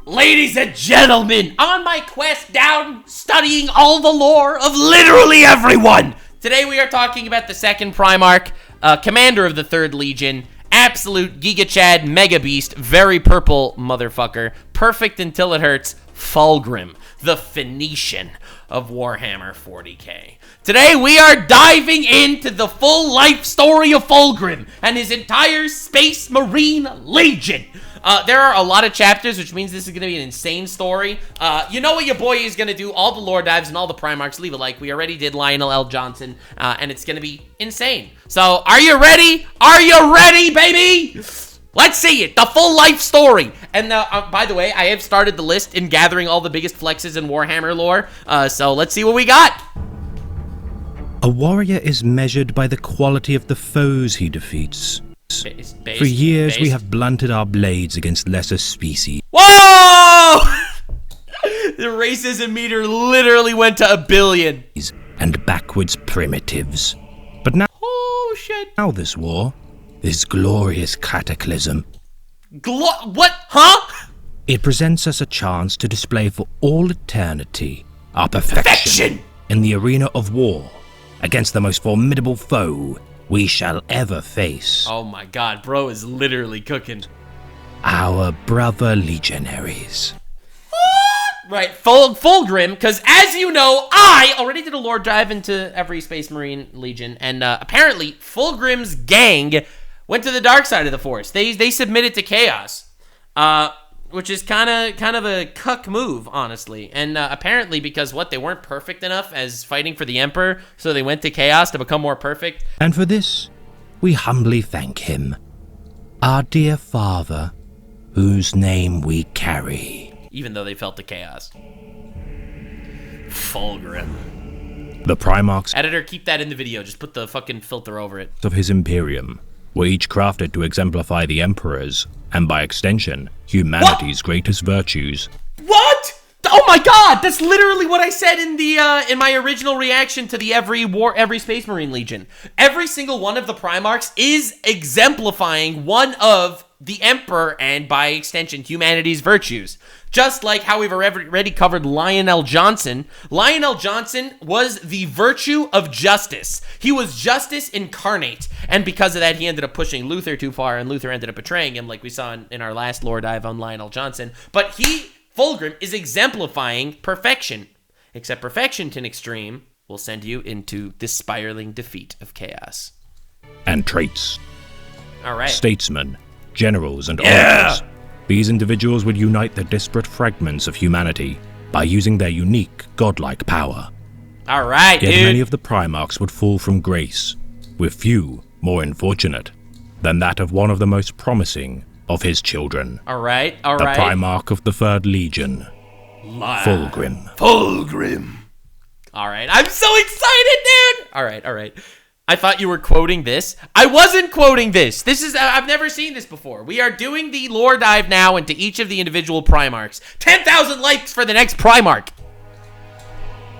Ladies and gentlemen, on my quest down studying all the lore of literally everyone, today we are talking about the second Primarch, commander of the 3rd Legion, absolute Giga Chad Mega Beast, very purple motherfucker, perfect until it hurts, Fulgrim, the Phoenician of Warhammer 40k. Today we are diving into the full life story of Fulgrim and his entire Space Marine Legion. There are a lot of chapters, which means this is going to be an insane story. You know what your boy is going to do, all the lore dives and all the Primarchs. Leave a like. We already did Lionel L. Johnson, and it's going to be insane. So, are you ready? Are you ready, baby? Let's see it, the full life story. And by the way, I have started the list in gathering all the biggest flexes in Warhammer lore. So let's see what we got. A warrior is measured by the quality of the foes he defeats. For years, we have blunted our blades against lesser species. Whoa! The racism meter literally went to 1 billion. And backwards primitives. But now, oh shit! Now this war, this glorious cataclysm. What? Huh? It presents us a chance to display for all eternity our perfection in the arena of war against the most formidable foe we shall ever face. Oh my god, bro is literally cooking. Our brother legionaries. Right, Fulgrim, because as you know, I already did a lore dive into every Space Marine Legion, and apparently Fulgrim's gang went to the dark side of the Force. They submitted to Chaos, which is kind of a cuck move, honestly. And apparently because they weren't perfect enough as fighting for the Emperor, so they went to Chaos to become more perfect. And for this, we humbly thank him, our dear father, whose name we carry. Even though they felt the Chaos. Fulgrim. The Primarchs, editor, keep that in the video. Just put the fucking filter over it. Of his Imperium were each crafted to exemplify the Emperor's, and by extension, humanity's greatest virtues. What? Oh my god, that's literally what I said in the in my original reaction to the every Space Marine Legion. Every single one of the Primarchs is exemplifying one of the Emperor and, by extension, humanity's virtues. Just like how we've already covered Lionel Johnson. Lionel Johnson was the virtue of justice. He was justice incarnate. And because of that, he ended up pushing Luther too far, and Luther ended up betraying him, like we saw in our last lore dive on Lionel Johnson. But Fulgrim, is exemplifying perfection. Except perfection to an extreme will send you into the spiraling defeat of chaos. And traits. All right. Statesmen, generals, and orators. These individuals would unite the disparate fragments of humanity by using their unique, godlike power. All right, Yet dude. many of the Primarchs would fall from grace, with few more unfortunate than that of one of the most promising of his children. All right. The Primarch of the 3rd Legion, Fulgrim. Fulgrim. All right, I'm so excited, dude. All right. I thought you were quoting this. I wasn't quoting this. I've never seen this before. We are doing the lore dive now into each of the individual Primarchs. 10,000 likes for the next Primarch.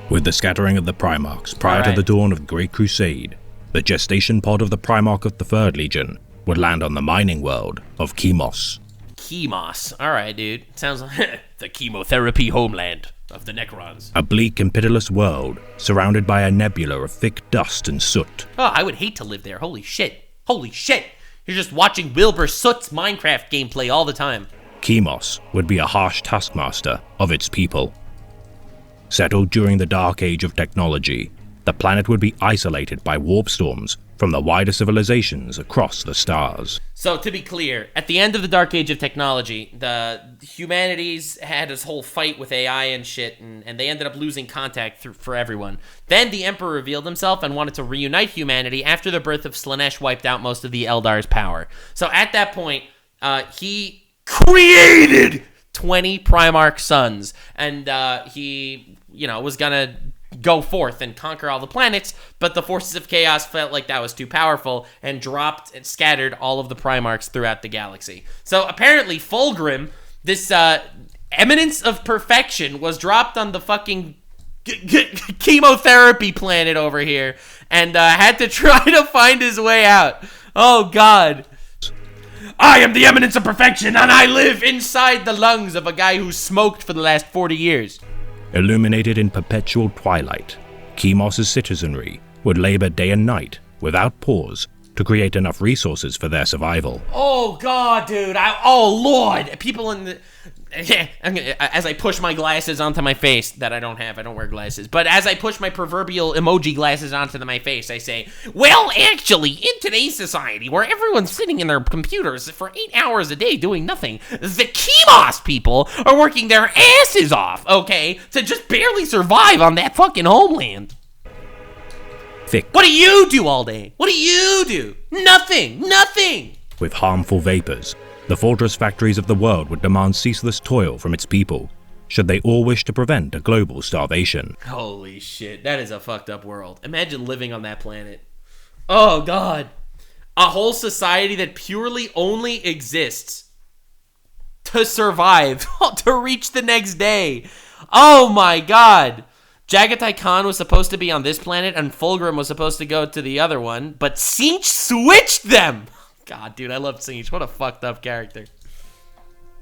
With the scattering of the Primarchs prior to the dawn of the Great Crusade, the gestation pod of the Primarch of the 3rd Legion would land on the mining world of Chemos. Chemos. All right, dude. Sounds like the chemotherapy homeland of the Necrons. A bleak and pitiless world surrounded by a nebula of thick dust and soot. Oh, I would hate to live there. Holy shit. You're just watching Wilbur Soot's Minecraft gameplay all the time. Chemos would be a harsh taskmaster of its people. Settled during the Dark Age of technology, the planet would be isolated by warp storms from the wider civilizations across the stars. So, to be clear, at the end of the Dark Age of technology, the humanities had this whole fight with AI and shit, and they ended up losing contact for everyone. Then the Emperor revealed himself and wanted to reunite humanity after the birth of Slaanesh wiped out most of the Eldar's power. So at that point, he created 20 Primarch sons, and he, was gonna go forth and conquer all the planets, but the forces of chaos felt like that was too powerful and dropped and scattered all of the Primarchs throughout the galaxy. So apparently Fulgrim, this eminence of perfection, was dropped on the fucking chemotherapy planet over here and had to try to find his way out. Oh god. I am the eminence of perfection, and I live inside the lungs of a guy who smoked for the last 40 years. Illuminated in perpetual twilight, Chemos' citizenry would labor day and night, without pause, to create enough resources for their survival. Oh god, dude, oh lord, people in the... as I push my glasses onto my face, that I don't wear glasses, but as I push my proverbial emoji glasses onto my face, I say, well, actually, in today's society, where everyone's sitting in their computers for 8 hours a day doing nothing, the Chemos people are working their asses off, okay, to just barely survive on that fucking homeland. Thick. What do you do all day? What do you do? Nothing. With harmful vapors, the fortress factories of the world would demand ceaseless toil from its people, should they all wish to prevent a global starvation. Holy shit, that is a fucked up world. Imagine living on that planet. Oh god. A whole society that purely only exists to survive, to reach the next day. Oh my god. Jagatai Khan was supposed to be on this planet, and Fulgrim was supposed to go to the other one, but Tzeentch switched them! God, dude, I love Tzeentch. What a fucked up character.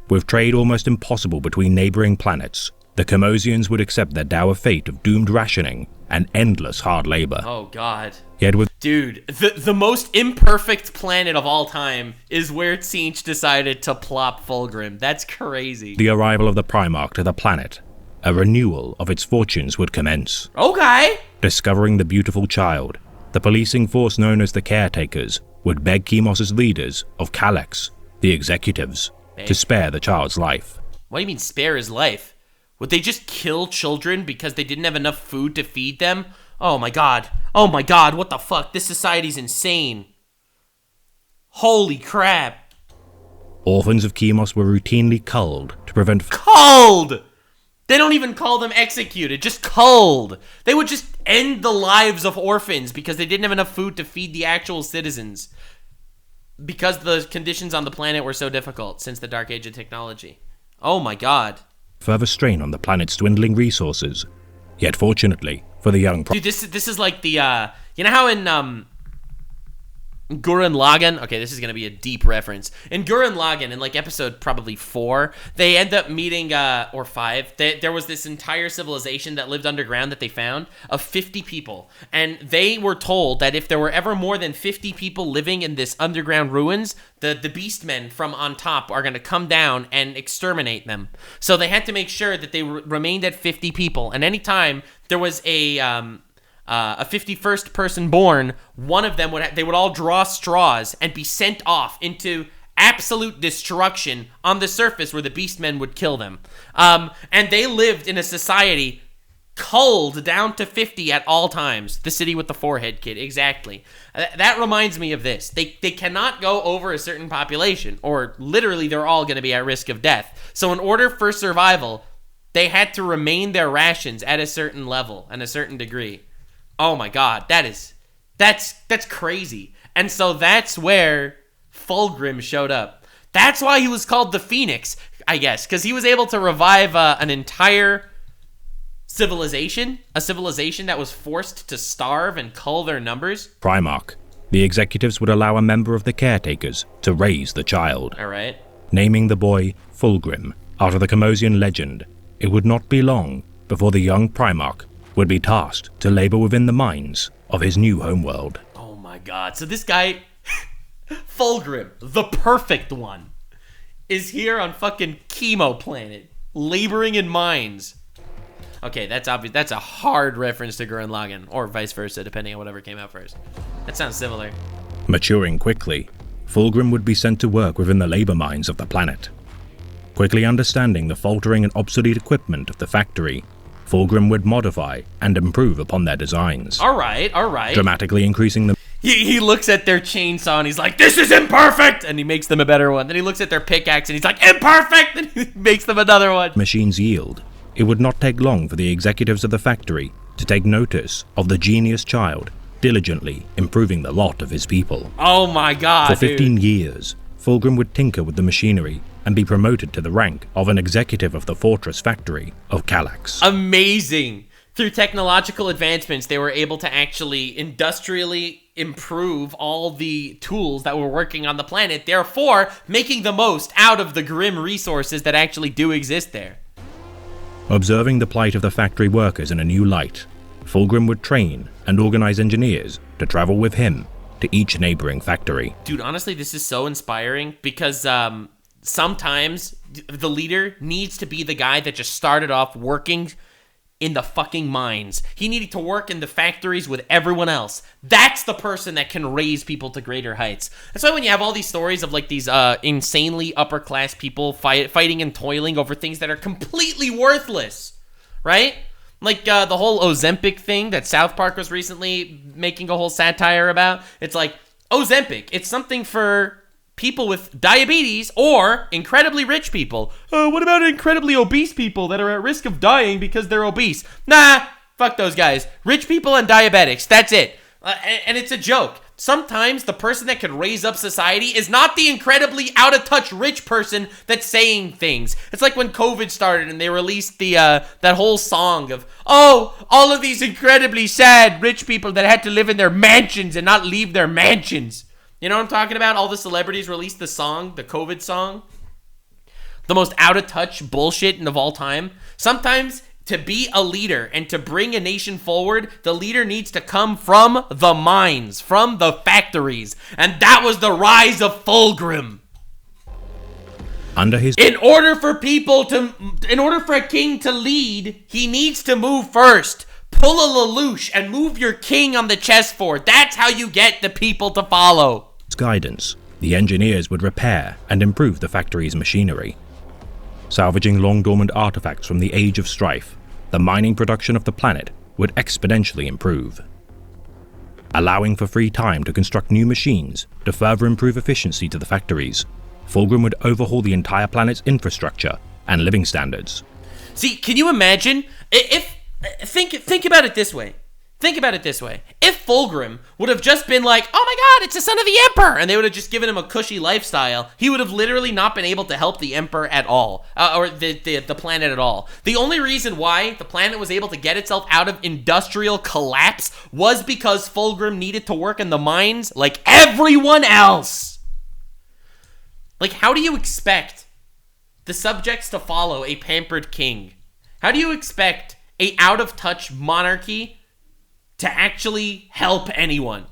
With trade almost impossible between neighboring planets, the Chemosians would accept their dour fate of doomed rationing and endless hard labor. Oh, God. Yet with... Dude, the most imperfect planet of all time is where Tzeentch decided to plop Fulgrim. That's crazy. The arrival of the Primarch to the planet, a renewal of its fortunes would commence. Okay. Discovering the beautiful child, the policing force known as the Caretakers would beg Chemos' leaders of Kallax, the executives, to spare the child's life. What do you mean spare his life? Would they just kill children because they didn't have enough food to feed them? Oh my god. Oh my god, what the fuck? This society's insane. Holy crap. Orphans of Chemos were routinely culled to prevent... Culled! They don't even call them executed, just culled. They would just end the lives of orphans because they didn't have enough food to feed the actual citizens. Because the conditions on the planet were so difficult since the Dark Age of technology. Oh my god. Further strain on the planet's dwindling resources. Yet fortunately, for the young... Dude, this is like the, you know how in, Gurren Lagann, okay, this is going to be a deep reference. In Gurren Lagann, in like episode probably 4, they end up meeting, or 5, there was this entire civilization that lived underground that they found of 50 people. And they were told that if there were ever more than 50 people living in this underground ruins, the beastmen from on top are going to come down and exterminate them. So they had to make sure that they remained at 50 people. And anytime there was a 51st person born, one of them they would all draw straws and be sent off into absolute destruction on the surface where the beastmen would kill them. And they lived in a society culled down to 50 at all times. The city with the forehead kid, exactly. That reminds me of this. They cannot go over a certain population, or literally they're all going to be at risk of death. So in order for survival, they had to remain their rations at a certain level and a certain degree. Oh my god, that's crazy. And so that's where Fulgrim showed up. That's why he was called the Phoenix, I guess, because he was able to revive an entire civilization, a civilization that was forced to starve and cull their numbers. Primarch. The executives would allow a member of the Caretakers to raise the child. Alright. Naming the boy Fulgrim after the Chemosian legend, it would not be long before the young Primarch would be tasked to labor within the mines of his new homeworld. Oh my god. So this guy, Fulgrim, the perfect one, is here on fucking Chemo planet, laboring in mines. Okay, that's obvious. That's a hard reference to Gurren Lagann, or vice versa, depending on whatever came out first. That sounds similar. Maturing quickly, Fulgrim would be sent to work within the labor mines of the planet. Quickly understanding the faltering and obsolete equipment of the factory, Fulgrim would modify and improve upon their designs. Alright. Dramatically increasing them. He looks at their chainsaw and he's like, this is imperfect! And he makes them a better one. Then he looks at their pickaxe and he's like, imperfect! And he makes them another one. Machines yield. It would not take long for the executives of the factory to take notice of the genius child diligently improving the lot of his people. Oh my god, For 15 years, Fulgrim would tinker with the machinery and be promoted to the rank of an executive of the fortress factory of Kallax. Amazing. through technological advancements, they were able to actually industrially improve all the tools that were working on the planet, therefore making the most out of the grim resources that actually do exist there. Observing the plight of the factory workers in a new light, Fulgrim would train and organize engineers to travel with him to each neighboring factory. Dude, honestly, this is so inspiring because sometimes the leader needs to be the guy that just started off working in the fucking mines. He needed to work in the factories with everyone else. That's the person that can raise people to greater heights. That's why when you have all these stories of like these insanely upper class people fighting and toiling over things that are completely worthless, right? Like the whole Ozempic thing that South Park was recently making a whole satire about. It's like, Ozempic, it's something for people with diabetes or incredibly rich people. What about incredibly obese people that are at risk of dying because they're obese? Nah, fuck those guys. Rich people and diabetics, that's it. And it's a joke. Sometimes the person that could raise up society is not the incredibly out-of-touch rich person that's saying things. It's like when COVID started and they released the that whole song of, oh, all of these incredibly sad rich people that had to live in their mansions and not leave their mansions. You know what I'm talking about? All the celebrities released the song, the COVID song. The most out-of-touch bullshit of all time. Sometimes, to be a leader and to bring a nation forward, the leader needs to come from the mines, from the factories. And that was the rise of Fulgrim. In order for a king to lead, he needs to move first. Pull a Lelouch and move your king on the chessboard. That's how you get the people to follow. Guidance, the engineers would repair and improve the factory's machinery. Salvaging long-dormant artifacts from the Age of Strife, the mining production of the planet would exponentially improve. Allowing for free time to construct new machines to further improve efficiency to the factories, Fulgrim would overhaul the entire planet's infrastructure and living standards. See, can you imagine if think about it this way. Think about it this way. If Fulgrim would have just been like, oh my god, it's the son of the Emperor, and they would have just given him a cushy lifestyle, he would have literally not been able to help the Emperor at all, or the planet at all. The only reason why the planet was able to get itself out of industrial collapse was because Fulgrim needed to work in the mines like everyone else. Like, how do you expect the subjects to follow a pampered king? How do you expect a out-of-touch monarchy to actually help anyone?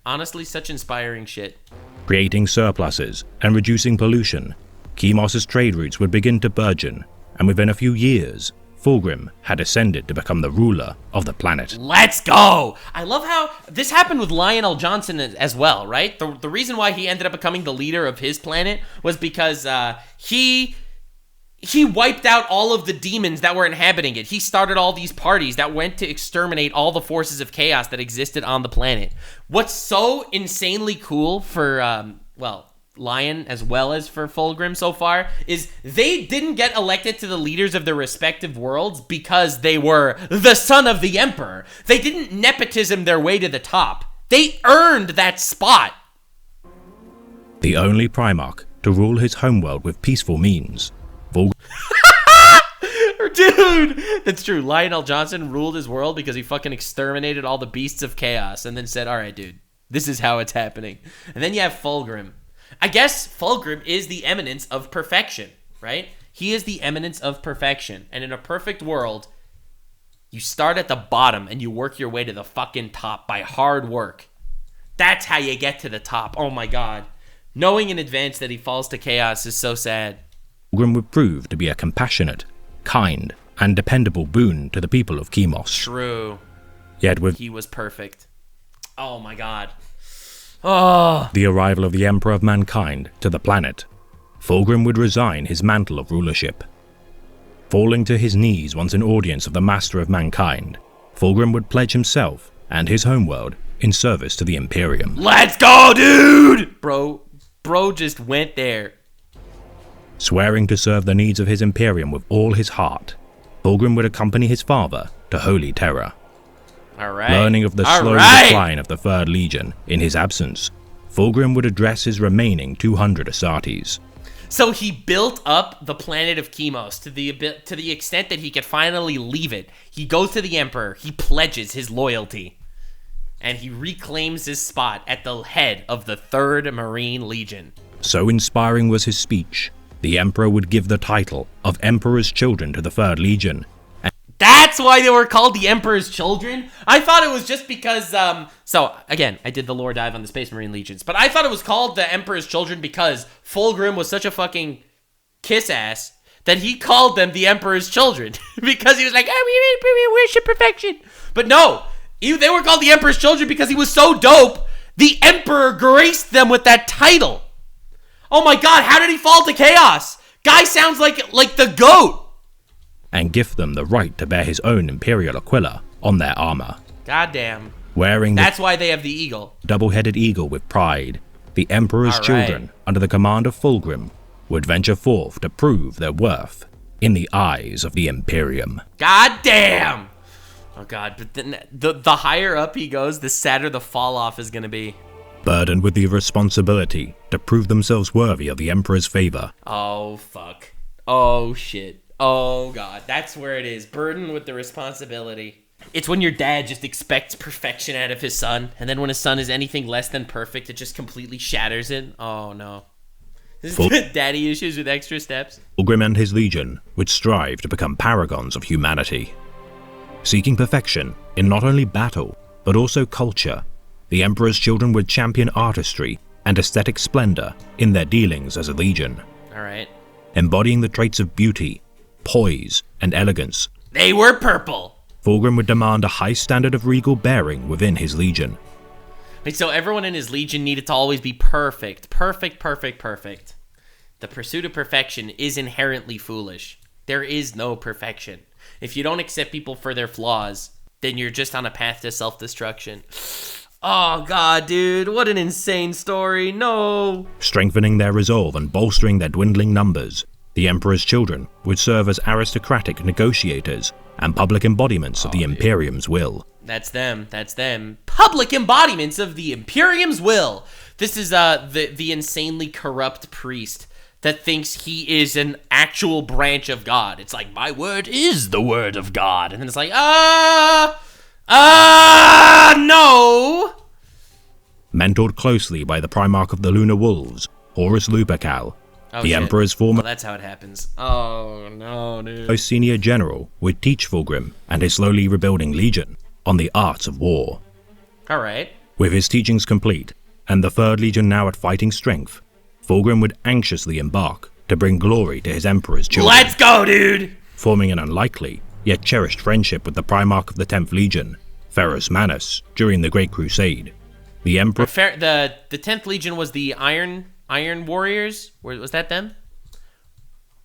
Honestly, such inspiring shit. Creating surpluses and reducing pollution, Chemos' trade routes would begin to burgeon, and within a few years, Fulgrim had ascended to become the ruler of the planet. Let's go! I love how this happened with Lionel Johnson as well, right? The reason why he ended up becoming the leader of his planet was because he wiped out all of the demons that were inhabiting it. He started all these parties that went to exterminate all the forces of chaos that existed on the planet. What's so insanely cool for, Lion as well as for Fulgrim so far is they didn't get elected to the leaders of their respective worlds because they were the son of the Emperor. They didn't nepotism their way to the top. They earned that spot. The only Primarch to rule his homeworld with peaceful means, Dude, that's true. Lionel Johnson ruled his world because he fucking exterminated all the beasts of chaos and then said, all right, dude, this is how it's happening. And then you have Fulgrim. I guess Fulgrim is the eminence of perfection, right? He is the eminence of perfection. And in a perfect world, you start at the bottom and you work your way to the fucking top by hard work. That's how you get to the top. Oh my god. Knowing in advance that he falls to chaos is so sad. Fulgrim would prove to be a compassionate, kind, and dependable boon to the people of Chemos. True. Yet with he was perfect. Oh my god. Oh. The arrival of the Emperor of Mankind to the planet, Fulgrim would resign his mantle of rulership. Falling to his knees once an audience of the Master of Mankind, Fulgrim would pledge himself and his homeworld in service to the Imperium. Let's go, dude! Bro just went there. Swearing to serve the needs of his Imperium with all his heart, Fulgrim would accompany his father to Holy Terror. Alright. Learning of the slow decline of the Third Legion in his absence, Fulgrim would address his remaining 200 Astartes. So he built up the planet of Chemos to the extent that he could finally leave it. He goes to the Emperor, he pledges his loyalty, and he reclaims his spot at the head of the 3rd Marine Legion. So inspiring was his speech, the Emperor would give the title of Emperor's Children to the 3rd Legion. That's why they were called the Emperor's Children? I thought it was just because, so, again, I did the lore dive on the Space Marine Legions, but I thought it was called the Emperor's Children because Fulgrim was such a fucking kiss-ass that he called them the Emperor's Children. Because he was like, oh, we worship perfection. But no, they were called the Emperor's Children because he was so dope, the Emperor graced them with that title. Oh my god, how did he fall to chaos? Guy sounds like the GOAT. And give them the right to bear his own Imperial Aquila on their armor. Goddamn. Wearing That's why they have the eagle. Double-headed eagle with pride, the Emperor's children, under the command of Fulgrim, would venture forth to prove their worth in the eyes of the Imperium. Goddamn! Oh god, but then the higher up he goes, the sadder the fall-off is gonna be. Burdened with the responsibility to prove themselves worthy of the Emperor's favor. Oh, fuck. Oh, shit. Oh, God. That's where it is. Burdened with the responsibility. It's when your dad just expects perfection out of his son, and then when his son is anything less than perfect, it just completely shatters it. Oh, no. This is daddy issues with extra steps. Fulgrim and his legion would strive to become paragons of humanity. Seeking perfection in not only battle, but also culture, the Emperor's children would champion artistry and aesthetic splendor in their dealings as a legion. Alright. Embodying the traits of beauty, poise, and elegance. They were purple! Fulgrim would demand a high standard of regal bearing within his legion. Wait, so everyone in his legion needed to always be perfect. Perfect, perfect, perfect. The pursuit of perfection is inherently foolish. There is no perfection. If you don't accept people for their flaws, then you're just on a path to self-destruction. Oh, God, dude, what an insane story. No. Strengthening their resolve and bolstering their dwindling numbers, the Emperor's children would serve as aristocratic negotiators and public embodiments of the Imperium's will. That's them. That's them. Public embodiments of the Imperium's will. This is the insanely corrupt priest that thinks he is an actual branch of God. It's like, my word is the word of God. And then it's like, no. Mentored closely by the Primarch of the Lunar Wolves, Horus Lupercal, the shit. Emperor's former that's how it happens. Oh, no, dude. most senior general would teach Fulgrim and his slowly rebuilding legion on the arts of war. All right. With his teachings complete, and the 3rd Legion now at fighting strength, Fulgrim would anxiously embark to bring glory to his Emperor's children. Let's go, dude! Forming an unlikely, yet cherished friendship with the Primarch of the 10th Legion, Ferrus Manus, during the Great Crusade. The Emperor... The 10th Legion was the Iron Warriors? Was that them?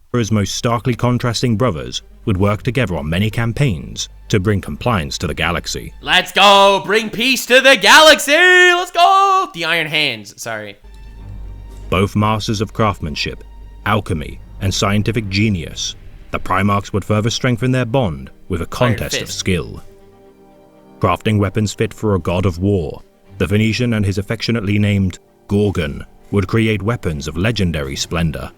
Emperor's most starkly contrasting brothers would work together on many campaigns to bring compliance to the galaxy. Let's go! Bring peace to the galaxy! Let's go! The Iron Hands, sorry. Both masters of craftsmanship, alchemy, and scientific genius, the Primarchs would further strengthen their bond with a contest of skill. Crafting weapons fit for a god of war, the Venetian and his affectionately named Gorgon would create weapons of legendary splendor.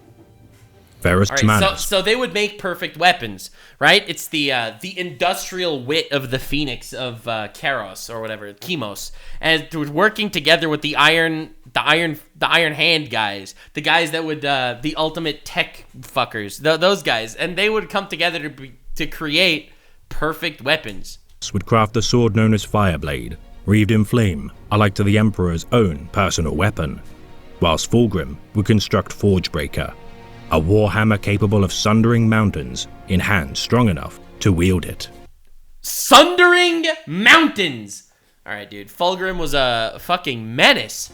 Ferrus Manus. So they would make perfect weapons, right? It's the industrial wit of the Phoenix of Keros or whatever, Chemos, and working together with the Iron Hand guys, the guys that would the ultimate tech fuckers, those guys, and they would come together to create perfect weapons. Would craft the sword known as Fireblade, wreathed in flame, alike to the Emperor's own personal weapon, whilst Fulgrim would construct Forgebreaker, a warhammer capable of sundering mountains in hands strong enough to wield it. Sundering mountains! Alright, dude, Fulgrim was a fucking menace.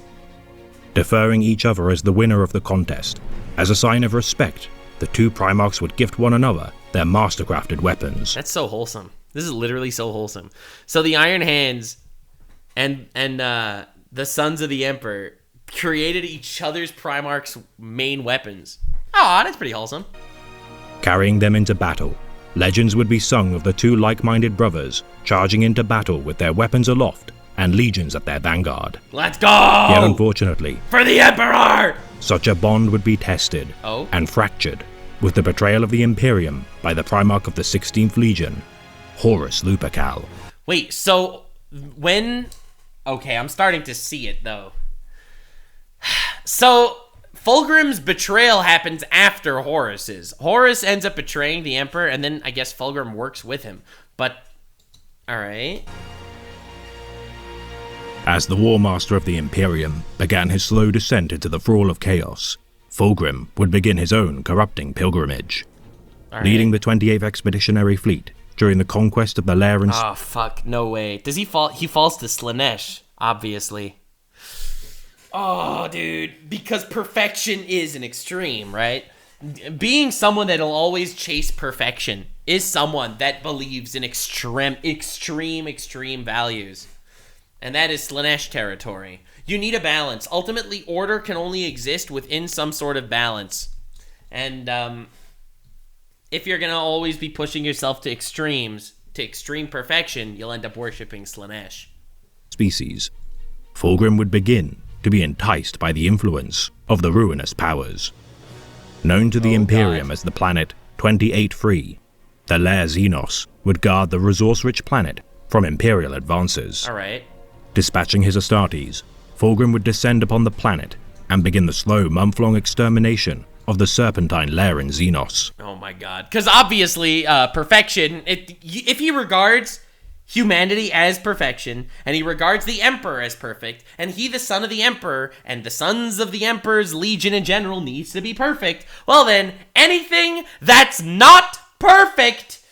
Deferring each other as the winner of the contest, as a sign of respect, the two Primarchs would gift one another their mastercrafted weapons. That's so wholesome. This is literally so wholesome. So the Iron Hands and the Sons of the Emperor created each other's Primarch's main weapons. Aw, that's pretty wholesome. Carrying them into battle, legends would be sung of the two like-minded brothers charging into battle with their weapons aloft and legions at their vanguard. Let's go! Yet unfortunately, For the Emperor! such a bond would be tested and fractured with the betrayal of the Imperium by the Primarch of the 16th Legion, Horus Lupercal. Wait, so when... Okay, I'm starting to see it, though. So, Fulgrim's betrayal happens after Horus's. Horus ends up betraying the Emperor, and then I guess Fulgrim works with him. But, alright. As the War Master of the Imperium began his slow descent into the thrall of chaos, Fulgrim would begin his own corrupting pilgrimage, leading the 28th Expeditionary Fleet during the conquest of the lair and... Oh, fuck, no way. Does he fall? He falls to Slaanesh, obviously. Oh, dude, because perfection is an extreme, right? Being someone that'll always chase perfection is someone that believes in extreme values. And that is Slaanesh territory. You need a balance. Ultimately, order can only exist within some sort of balance. And if you're going to always be pushing yourself to extremes, to extreme perfection, you'll end up worshipping Slaanesh. Species. Fulgrim would begin to be enticed by the influence of the ruinous powers. Known to the Imperium as the planet 28-3, the lair Xenos would guard the resource-rich planet from Imperial advances. Alright. Dispatching his Astartes, Fulgrim would descend upon the planet and begin the slow, month-long extermination of the Serpentine lair in Xenos. Oh my god. Because obviously, perfection, if he regards humanity as perfection, and he regards the Emperor as perfect, and he, the son of the Emperor, and the sons of the Emperor's legion in general needs to be perfect, well then, anything that's not perfect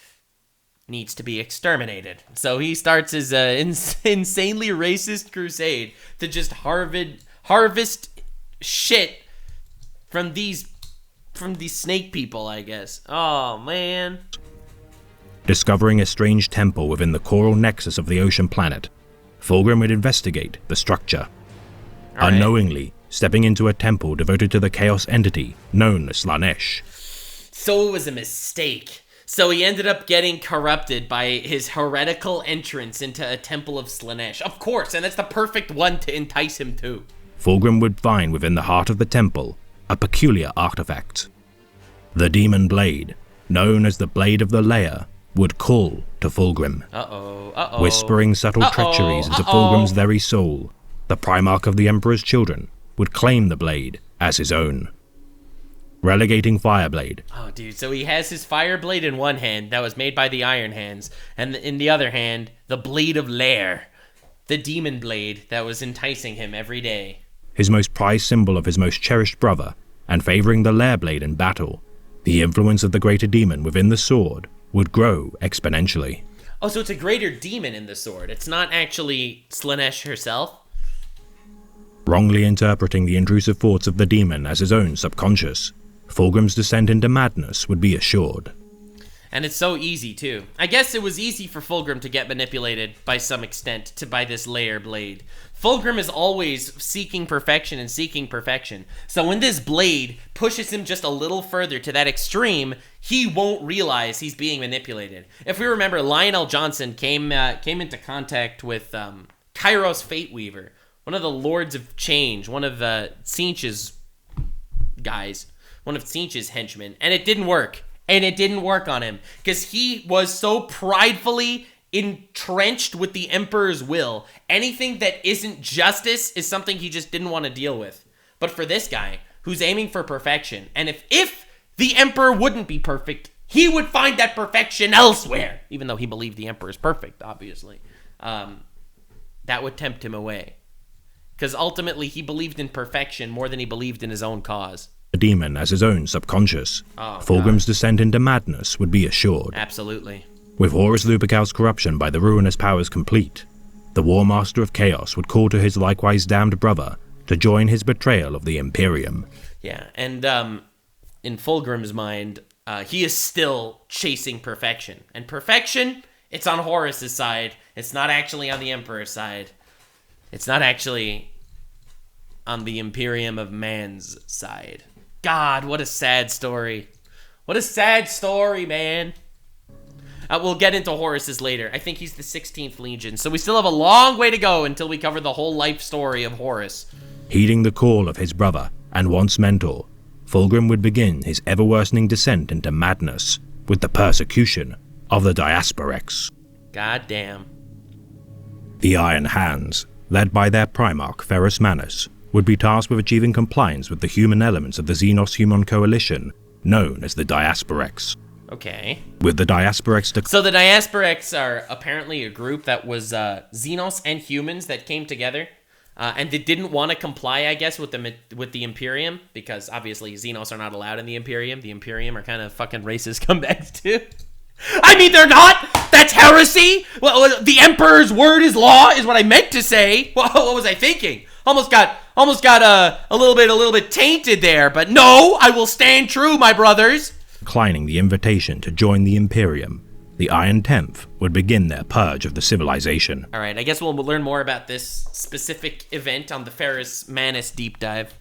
needs to be exterminated. So he starts his insanely racist crusade to just harvest shit from these snake people, I guess. Oh, man. Discovering a strange temple within the coral nexus of the ocean planet, Fulgrim would investigate the structure, unknowingly stepping into a temple devoted to the chaos entity known as Slaanesh. So it was a mistake. So he ended up getting corrupted by his heretical entrance into a temple of Slaanesh. Of course, and that's the perfect one to entice him to. Fulgrim would find within the heart of the temple a peculiar artifact. The demon blade, known as the Blade of the Lair, would call to Fulgrim, whispering subtle treacheries into Fulgrim's very soul. The Primarch of the Emperor's children would claim the blade as his own, relegating Fireblade. Oh, dude, so he has his Fireblade in one hand that was made by the Iron Hands, and in the other hand, the Blade of Lair, the demon blade that was enticing him every day. His most prized symbol of his most cherished brother, and favoring the Lair blade in battle, the influence of the greater demon within the sword would grow exponentially. Oh, so it's a greater demon in the sword. It's not actually Slaanesh herself? Wrongly interpreting the intrusive thoughts of the demon as his own subconscious, Fulgrim's descent into madness would be assured. And it's so easy, too. I guess it was easy for Fulgrim to get manipulated, by some extent, by this layer blade. Fulgrim is always seeking perfection and seeking perfection. So when this blade pushes him just a little further to that extreme, he won't realize he's being manipulated. If we remember, Lionel Johnson came into contact with Kairos Fateweaver, one of the Lords of Change, one of Tzeentch's guys, one of Tzeentch's henchmen, and it didn't work. And it didn't work on him, because he was so pridefully entrenched with the Emperor's will. Anything that isn't justice is something he just didn't want to deal with. But for this guy, who's aiming for perfection, and if the Emperor wouldn't be perfect, he would find that perfection elsewhere, even though he believed the Emperor is perfect, obviously. That would tempt him away. Because ultimately, he believed in perfection more than he believed in his own cause. The demon as his own subconscious, Fulgrim's descent into madness would be assured. Absolutely. With Horus Lupercal's corruption by the ruinous powers complete, the War Master of Chaos would call to his likewise damned brother to join his betrayal of the Imperium. Yeah, and in Fulgrim's mind, he is still chasing perfection. And perfection, it's on Horus's side. It's not actually on the Emperor's side. It's not actually on the Imperium of Man's side. God, what a sad story. What a sad story, man. We'll get into Horus's later. I think he's the 16th Legion, so we still have a long way to go until we cover the whole life story of Horus. Heeding the call of his brother and once mentor, Fulgrim would begin his ever-worsening descent into madness with the persecution of the Diasporex. God damn. The Iron Hands, led by their Primarch Ferrus Manus, would be tasked with achieving compliance with the human elements of the Xenos-Human coalition, known as the Diasporex. Okay. With the Diasporex... So the Diasporex are apparently a group that was Xenos and humans that came together, and they didn't want to comply, I guess, with the Imperium, because obviously Xenos are not allowed in the Imperium. The Imperium are kind of fucking racist comebacks too. I mean, they're not! That's heresy! Well, the Emperor's word is law, is what I meant to say. What was I thinking? Almost got a little bit tainted there, but no, I will stand true, my brothers. Declining the invitation to join the Imperium, the Iron Tenth would begin their purge of the civilization. All right, I guess we'll learn more about this specific event on the Ferrus Manus deep dive.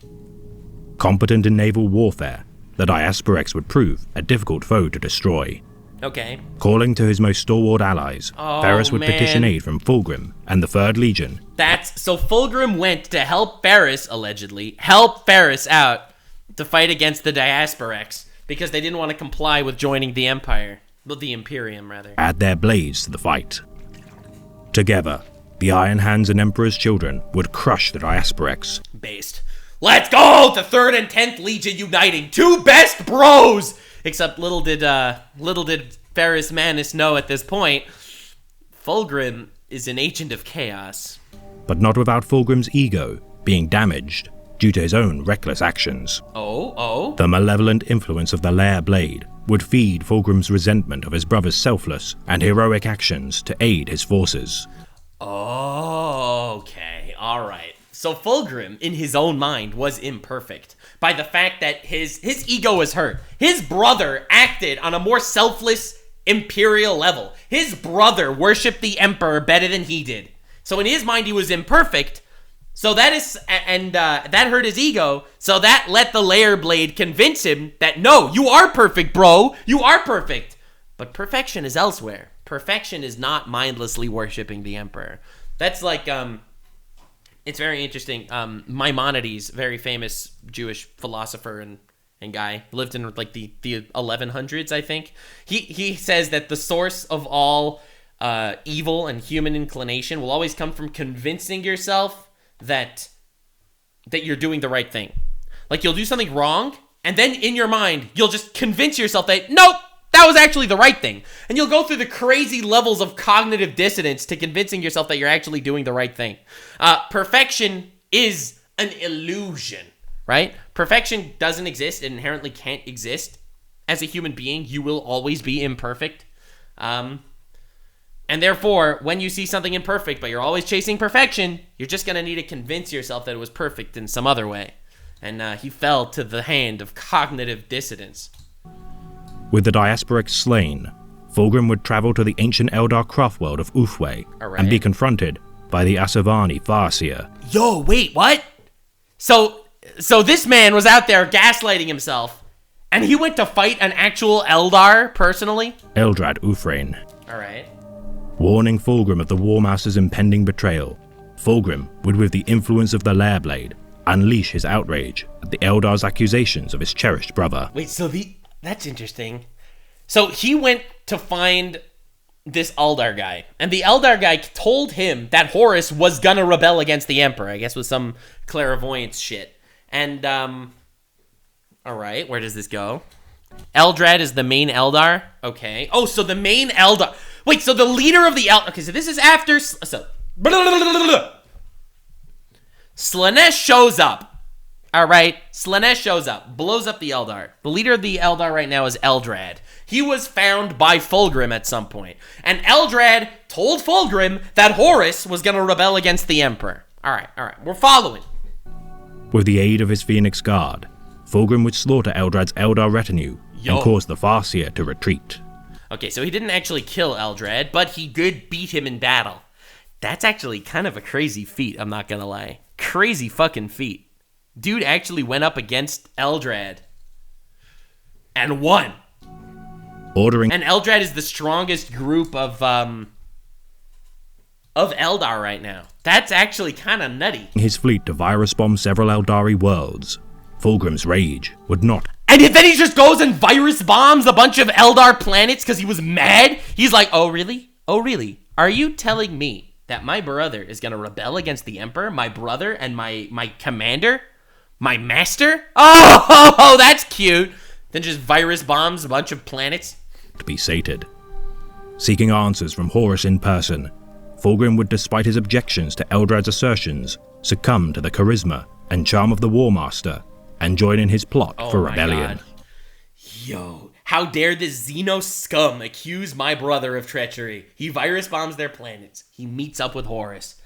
Competent in naval warfare, the Diasporex would prove a difficult foe to destroy. Okay. Calling to his most stalwart allies, Ferrus would petition aid from Fulgrim and the 3rd Legion. So Fulgrim went to help Ferrus, allegedly, help Ferrus out to fight against the Diasporex because they didn't want to comply with joining the Empire. Well, the Imperium, rather. Add their blades to the fight. Together, the Iron Hands and Emperor's children would crush the Diasporex. Based. Let's go! The 3rd and 10th Legion uniting. 2 best bros! Except little did Ferrus Manus know at this point, Fulgrim is an agent of chaos. But not without Fulgrim's ego being damaged due to his own reckless actions. Oh? The malevolent influence of the Lair Blade would feed Fulgrim's resentment of his brother's selfless and heroic actions to aid his forces. Okay, alright. So Fulgrim, in his own mind, was imperfect by the fact that his ego was hurt. His brother acted on a more selfless imperial level. His brother worshipped the Emperor better than he did. So in his mind, he was imperfect. So that hurt his ego. So that let the Lair Blade convince him that, no, you are perfect, bro. You are perfect. But perfection is elsewhere. Perfection is not mindlessly worshipping the Emperor. That's like, it's very interesting. Maimonides, very famous Jewish philosopher and guy, lived in like the 1100s, I think. He says that the source of all evil and human inclination will always come from convincing yourself that you're doing the right thing. Like, you'll do something wrong, and then in your mind, you'll just convince yourself that, nope, that was actually the right thing. And you'll go through the crazy levels of cognitive dissonance to convincing yourself that you're actually doing the right thing. Perfection is an illusion, right? Perfection doesn't exist. It inherently can't exist. As a human being, you will always be imperfect. And therefore, when you see something imperfect, but you're always chasing perfection, you're just going to need to convince yourself that it was perfect in some other way. And he fell to the hand of cognitive dissonance. With the Diasporex slain, Fulgrim would travel to the ancient Eldar craft world of Ulthwé and be confronted by the Asavani Farseer. Yo, wait, what? So this man was out there gaslighting himself, and he went to fight an actual Eldar personally? Eldrad Uthrain. Alright. Warning Fulgrim of the War Master's impending betrayal, Fulgrim would, with the influence of the Lair Blade, unleash his outrage at the Eldar's accusations of his cherished brother. Wait, that's interesting. So he went to find this Eldar guy, and the Eldar guy told him that Horus was gonna rebel against the Emperor, I guess with some clairvoyance shit. And, alright, where does this go? Eldrad is the main Eldar? Okay. Oh, so the main Eldar... Wait, so the leader of the Eldar... Okay, so this is after... Slaanesh shows up. Alright, Slaanesh shows up, blows up the Eldar. The leader of the Eldar right now is Eldrad. He was found by Fulgrim at some point. And Eldrad told Fulgrim that Horus was going to rebel against the Emperor. Alright, we're following. With the aid of his Phoenix Guard, Fulgrim would slaughter Eldrad's Eldar retinue and cause the Farseer to retreat. Okay, so he didn't actually kill Eldrad, but he did beat him in battle. That's actually kind of a crazy feat, I'm not gonna lie. Crazy fucking feat. Dude actually went up against Eldrad and won. ordering And Eldrad is the strongest group of Eldar right now. That's actually kind of nutty. his fleet to virus bomb several Eldari worlds. Fulgrim's rage would not And then he just goes and virus bombs a bunch of Eldar planets because he was mad. He's like, oh really? Oh really? Are you telling me that my brother is going to rebel against the Emperor? My brother and my commander? My master? Oh, that's cute. Then just virus bombs a bunch of planets. be sated. Seeking answers from Horus in person, Fulgrim would, despite his objections to Eldrad's assertions, succumb to the charisma and charm of the War Master and join in his plot for rebellion. God. Yo, how dare this Xeno scum accuse my brother of treachery? He virus bombs their planets. He meets up with Horus.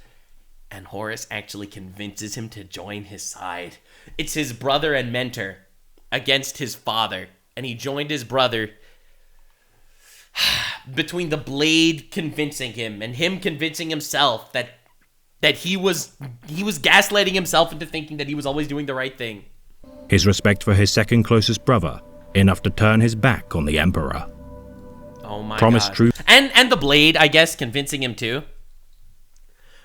And Horus actually convinces him to join his side. It's his brother and mentor against his father. And he joined his brother between the blade convincing him and him convincing himself that he was gaslighting himself into thinking that he was always doing the right thing. His respect for his second closest brother, enough to turn his back on the Emperor. Oh my Promised God. truth. And the blade, I guess, convincing him too.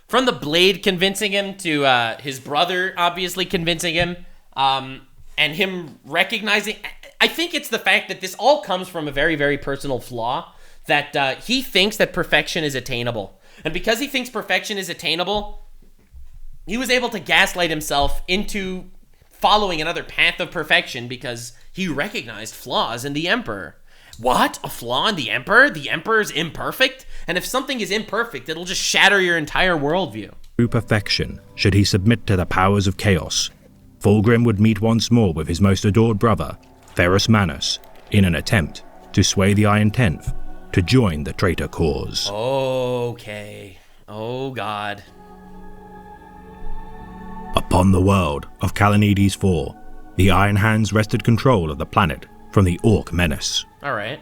From the blade convincing him to his brother obviously convincing him, and him recognizing... I think it's the fact that this all comes from a very, very personal flaw, that he thinks that perfection is attainable. And because he thinks perfection is attainable, he was able to gaslight himself into following another path of perfection because he recognized flaws in the Emperor. What? A flaw in the Emperor? The Emperor's imperfect? And if something is imperfect, it'll just shatter your entire worldview. True perfection, should he submit to the powers of chaos, Fulgrim would meet once more with his most adored brother, Ferrus Manus, in an attempt to sway the Iron Tenth to join the traitor cause. Okay. Oh God. Upon the world of Kalanides IV, the Iron Hands wrested control of the planet from the Orc menace. Alright.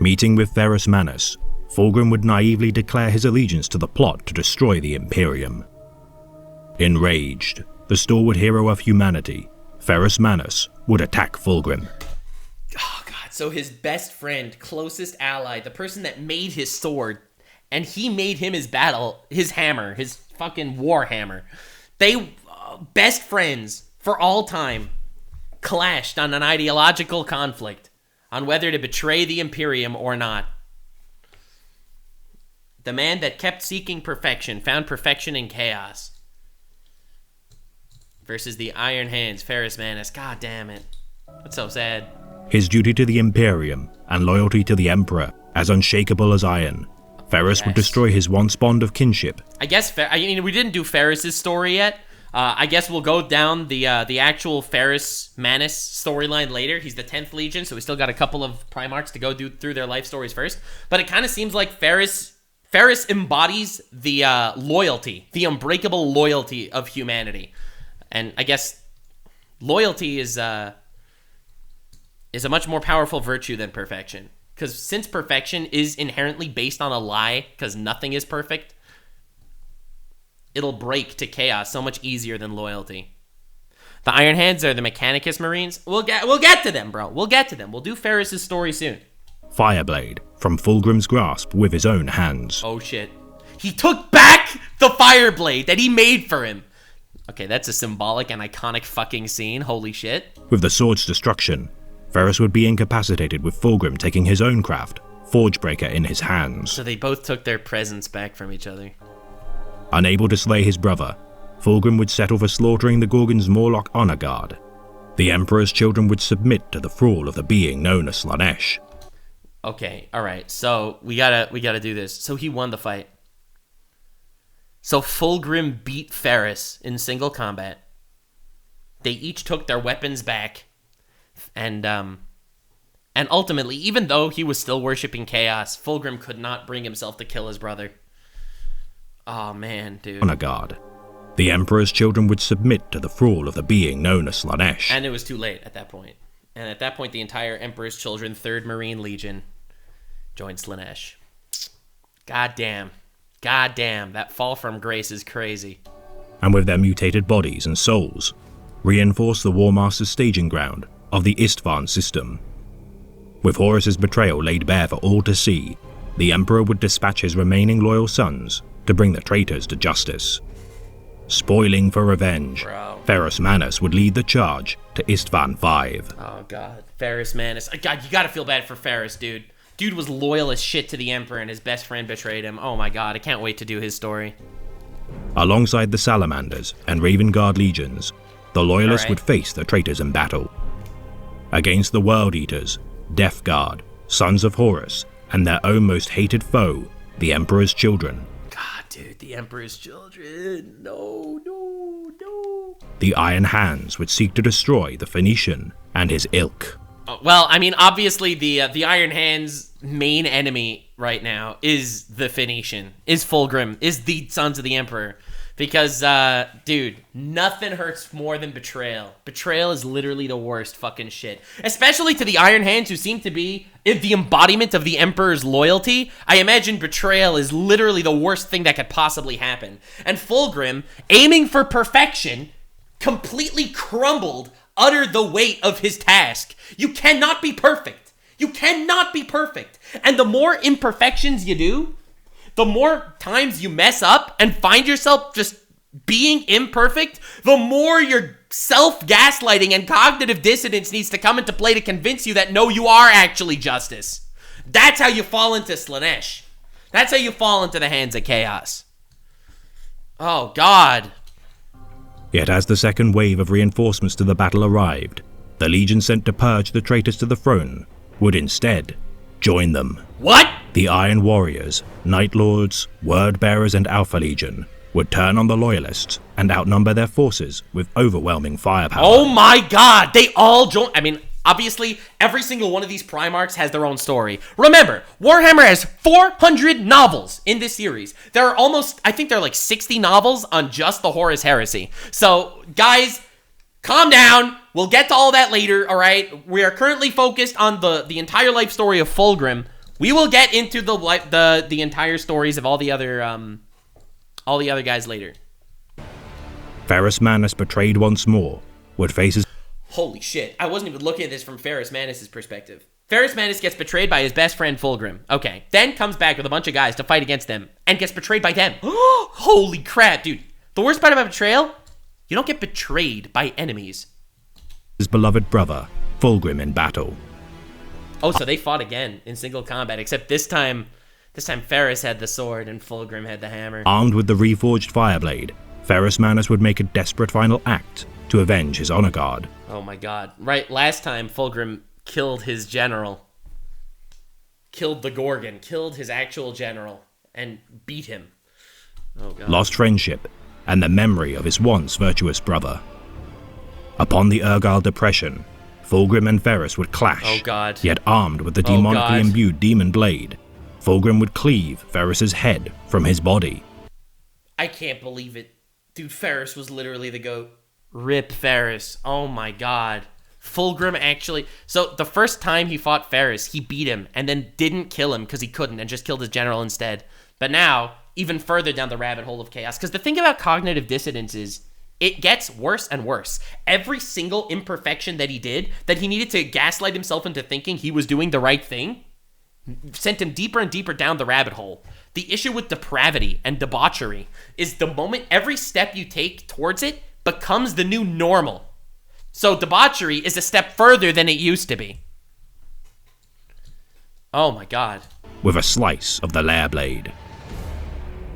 Meeting with Ferrus Manus, Fulgrim would naively declare his allegiance to the plot to destroy the Imperium. Enraged, the stalwart hero of humanity, Ferrus Manus would attack Fulgrim. Oh God. So his best friend, closest ally, the person that made his sword, and he made him his hammer, his fucking war hammer. They, best friends for all time, clashed on an ideological conflict on whether to betray the Imperium or not. The man that kept seeking perfection found perfection in chaos. Versus the Iron Hands, Ferrus Manus. God damn it. That's so sad. His duty to the Imperium and loyalty to the Emperor as unshakable as iron, Ferrus would destroy his once bond of kinship. I guess, we didn't do Ferrus's story yet. I guess we'll go down the actual Ferrus Manus storyline later. He's the 10th Legion, so we still got a couple of Primarchs to go through their life stories first. But it kind of seems like Ferrus embodies the loyalty, the unbreakable loyalty of humanity. And I guess loyalty is a much more powerful virtue than perfection. Because since perfection is inherently based on a lie, because nothing is perfect, it'll break to chaos so much easier than loyalty. The Iron Hands are the Mechanicus Marines. We'll get to them, bro. We'll get to them. We'll do Ferrus's story soon. Fireblade from Fulgrim's grasp with his own hands. Oh shit. He took back the Fireblade that he made for him. Okay, that's a symbolic and iconic fucking scene. Holy shit. With the sword's destruction, Ferrus would be incapacitated with Fulgrim taking his own craft, Forgebreaker, in his hands. So they both took their presents back from each other. Unable to slay his brother, Fulgrim would settle for slaughtering the Gorgon's Morlock honor guard. The Emperor's children would submit to the thrall of the being known as Slaanesh. Okay, alright, so we gotta do this. So he won the fight. So Fulgrim beat Ferrus in single combat. They each took their weapons back. And ultimately, even though he was still worshipping chaos, Fulgrim could not bring himself to kill his brother. Oh man, dude. Honor guard. The Emperor's children would submit to the thrall of the being known as Slaanesh. And it was too late at that point. And at that point, the entire Emperor's Children 3rd Marine Legion joined Slaanesh. God damn, that fall from grace is crazy. And with their mutated bodies and souls, reinforce the War Master's staging ground of the Istvan system. With Horus's betrayal laid bare for all to see, the Emperor would dispatch his remaining loyal sons to bring the traitors to justice. Spoiling for revenge, Ferrus Manus would lead the charge to Istvan V. Oh god, Ferrus Manus. God, you gotta feel bad for Ferrus, dude. Dude was loyal as shit to the Emperor and his best friend betrayed him. Oh my god, I can't wait to do his story. Alongside the Salamanders and Raven Guard legions, the Loyalists would face the traitors in battle. Against the World Eaters, Death Guard, Sons of Horus, and their own most hated foe, the Emperor's children. God, dude, the Emperor's children. No. The Iron Hands would seek to destroy the Phoenician and his ilk. Well, I mean, obviously the Iron Hands' main enemy right now is the Phoenician, is Fulgrim, is the Sons of the Emperor. Because, dude, nothing hurts more than betrayal. Betrayal is literally the worst fucking shit. Especially to the Iron Hands, who seem to be the embodiment of the Emperor's loyalty. I imagine betrayal is literally the worst thing that could possibly happen. And Fulgrim, aiming for perfection, completely crumbled under the weight of his task. You cannot be perfect. You cannot be perfect. And the more imperfections you do, the more times you mess up and find yourself just being imperfect, the more your self-gaslighting and cognitive dissonance needs to come into play to convince you that no, you are actually justice. That's how you fall into Slaanesh. That's how you fall into the hands of chaos. Oh, God. Yet as the second wave of reinforcements to the battle arrived, the legion sent to purge the traitors to the throne would instead join them. What? The Iron Warriors, Night Lords, Word Bearers, and Alpha Legion would turn on the Loyalists and outnumber their forces with overwhelming firepower. Oh my god, they all join. I mean, obviously, every single one of these Primarchs has their own story. Remember, Warhammer has 400 novels in this series. There are almost, I think there are like 60 novels on just the Horus Heresy. So, guys, calm down. We'll get to all that later, all right? We are currently focused on the entire life story of Fulgrim. We will get into the entire stories of all the other guys later. Ferrus Manus, betrayed once more, would face his... Holy shit, I wasn't even looking at this from Ferrus Manus' perspective. Ferrus Manus gets betrayed by his best friend Fulgrim. Okay, then comes back with a bunch of guys to fight against them, and gets betrayed by them. Holy crap, dude. The worst part about betrayal? You don't get betrayed by enemies. His beloved brother, Fulgrim, in battle. Oh, so they fought again in single combat, except this time Ferrus had the sword and Fulgrim had the hammer. Armed with the reforged Fireblade, Ferrus Manus would make a desperate final act to avenge his honor guard. Oh my god. Right, last time Fulgrim killed his general. Killed the Gorgon, killed his actual general, and beat him. Oh god. Lost friendship, and the memory of his once virtuous brother. Upon the Urgal Depression, Fulgrim and Ferrus would clash, oh god. Yet armed with the demonically imbued Demon Blade, Fulgrim would cleave Ferrus's head from his body. I can't believe it. Dude, Ferrus was literally the GOAT. Rip Ferrus. Oh my god. Fulgrim actually... So, the first time he fought Ferrus, he beat him, and then didn't kill him because he couldn't, and just killed his general instead. But now, even further down the rabbit hole of chaos, because the thing about cognitive dissonance is, it gets worse and worse. Every single imperfection that he did, that he needed to gaslight himself into thinking he was doing the right thing, sent him deeper and deeper down the rabbit hole. The issue with depravity and debauchery is the moment every step you take towards it becomes the new normal. So debauchery is a step further than it used to be. Oh my god. With a slice of the Lair Blade.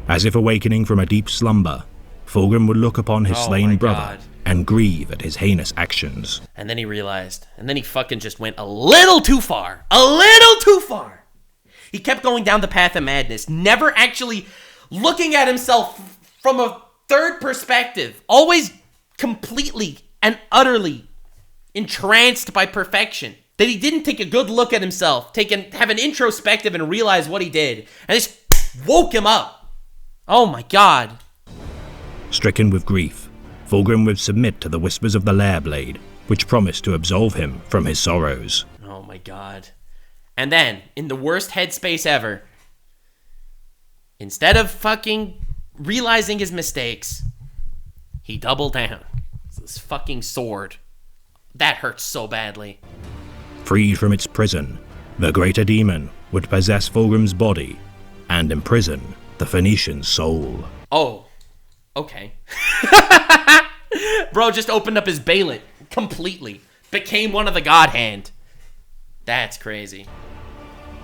As if awakening from a deep slumber, Fulgrim would look upon his slain brother and grieve at his heinous actions. And then he realized, and then he fucking just went a little too far. A little too far! He kept going down the path of madness, never actually looking at himself from a third perspective, always completely and utterly entranced by perfection. That he didn't take a good look at himself, have an introspective and realize what he did, and this woke him up. Oh my god. Stricken with grief, Fulgrim would submit to the whispers of the Lair Blade, which promised to absolve him from his sorrows. Oh my god. And then, in the worst headspace ever, instead of fucking realizing his mistakes, he doubled down. This fucking sword. That hurts so badly. Freed from its prison, The greater demon would possess Fulgrim's body and imprison the Phoenician's soul. Oh, okay. Bro just opened up his Baelet completely. Became one of the God Hand. That's crazy.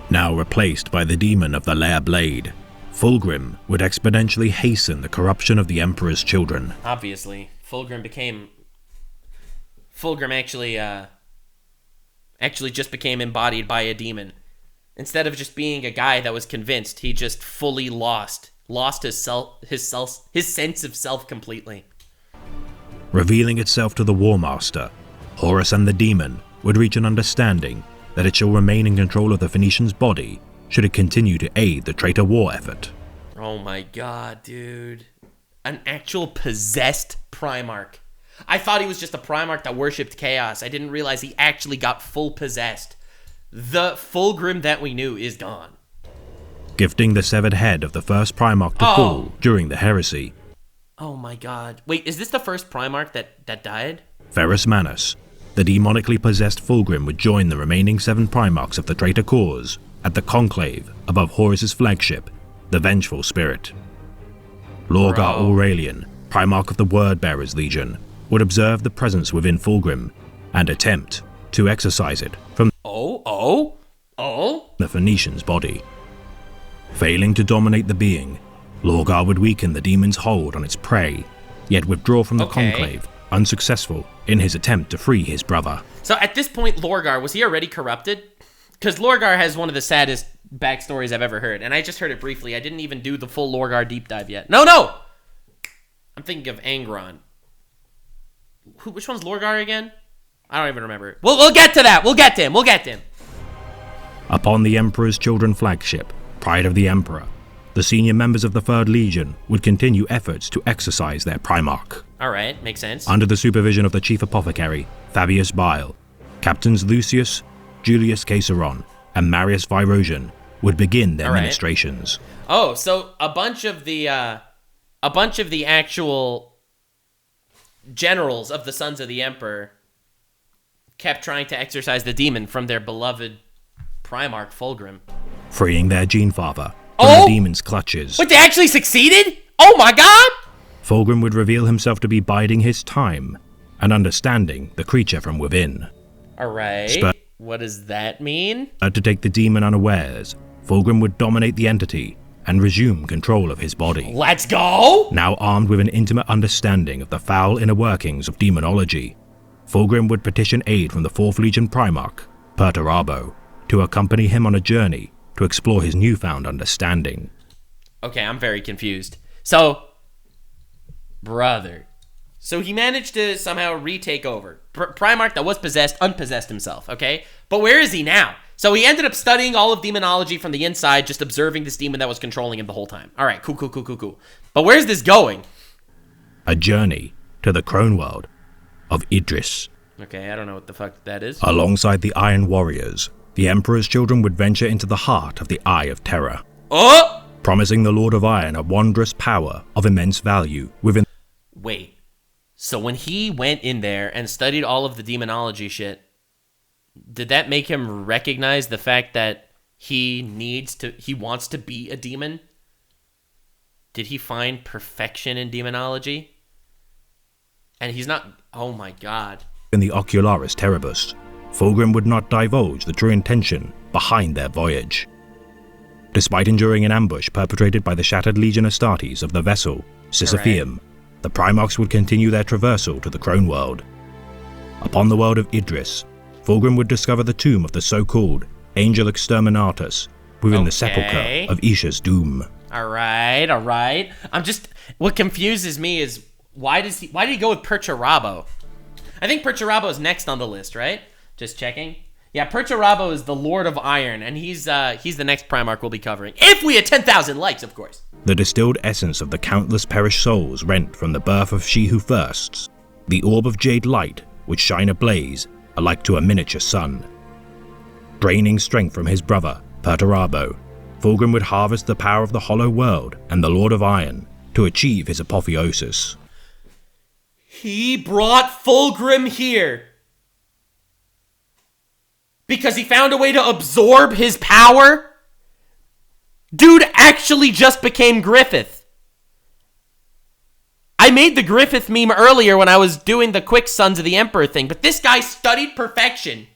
Now replaced by the demon of the Lair Blade, Fulgrim would exponentially hasten the corruption of the Emperor's children. Obviously, Fulgrim actually just became embodied by a demon. Instead of just being a guy that was convinced, he just fully lost his sense of self completely. Revealing itself to the War Master, Horus and the demon would reach an understanding that it shall remain in control of the Phoenician's body should it continue to aid the traitor war effort. Oh my god, dude. An actual possessed Primarch. I thought he was just a Primarch that worshipped chaos. I didn't realize he actually got full possessed. The Fulgrim that we knew is gone. Gifting the severed head of the first Primarch to fall during the Heresy. Oh my god. Wait, is this the first Primarch that died? Ferrus Manus, the demonically possessed Fulgrim, would join the remaining 7 Primarchs of the traitor cause at the conclave above Horus's flagship, the Vengeful Spirit. Lorgar Aurelian, Primarch of the Wordbearers Legion, would observe the presence within Fulgrim and attempt to exorcise it from the Phoenician's body. Failing to dominate the being, Lorgar would weaken the demon's hold on its prey, yet withdraw from the conclave, unsuccessful in his attempt to free his brother. So at this point, Lorgar, was he already corrupted? Because Lorgar has one of the saddest backstories I've ever heard, and I just heard it briefly. I didn't even do the full Lorgar deep dive yet. No! I'm thinking of Angron. Which one's Lorgar again? I don't even remember. We'll get to that. We'll get to him. Upon the Emperor's Children flagship, Pride of the Emperor, the senior members of the 3rd Legion would continue efforts to exorcise their Primarch. Alright, makes sense. Under the supervision of the Chief Apothecary, Fabius Bile, Captains Lucius, Julius Caesaron, and Marius Virosian would begin their ministrations. Oh, so a bunch of the actual generals of the Sons of the Emperor kept trying to exorcise the demon from their beloved Primarch Fulgrim, freeing their gene father from the demon's clutches. Wait, they actually succeeded? Oh my god! Fulgrim would reveal himself to be biding his time and understanding the creature from within. Alright, what does that mean? To take the demon unawares, Fulgrim would dominate the entity and resume control of his body. Let's go! Now armed with an intimate understanding of the foul inner workings of demonology, Fulgrim would petition aid from the 4th Legion Primarch, Perturabo, to accompany him on a journey to explore his newfound understanding. Okay, I'm very confused. So, brother. So he managed to somehow retake over. Primarch that was possessed, unpossessed himself, okay? But where is he now? So he ended up studying all of demonology from the inside, just observing this demon that was controlling him the whole time. Alright, cool. But where's this going? A journey to the Crone World of Idris. Okay, I don't know what the fuck that is. Alongside the Iron Warriors, the Emperor's children would venture into the heart of the Eye of Terror. Promising the Lord of Iron a wondrous power of immense value within... Wait, so when he went in there and studied all of the demonology shit, did that make him recognize the fact that he wants to be a demon? Did he find perfection in demonology? And he's not... Oh my god. In the Ocularis Terribus, Fulgrim would not divulge the true intention behind their voyage. Despite enduring an ambush perpetrated by the shattered Legion Astartes of the vessel, Sisypheum, the Primarchs would continue their traversal to the Crone World. Upon the world of Idris, Fulgrim would discover the tomb of the so-called Angel Exterminatus within the sepulchre of Isha's doom. Alright. What confuses me is why did he go with Perturabo? I think Perturabo is next on the list, right? Just checking. Yeah, Perturabo is the Lord of Iron, and he's the next Primarch we'll be covering. If we had 10,000 likes, of course. The distilled essence of the countless perished souls rent from the birth of She Who Firsts, the orb of jade light which shine ablaze alike to a miniature sun. Draining strength from his brother, Perturabo, Fulgrim would harvest the power of the Hollow World and the Lord of Iron to achieve his apotheosis. He brought Fulgrim here because he found a way to absorb his power? Dude actually just became Griffith. I made the Griffith meme earlier when I was doing the quick Sons of the Emperor thing, but this guy studied perfection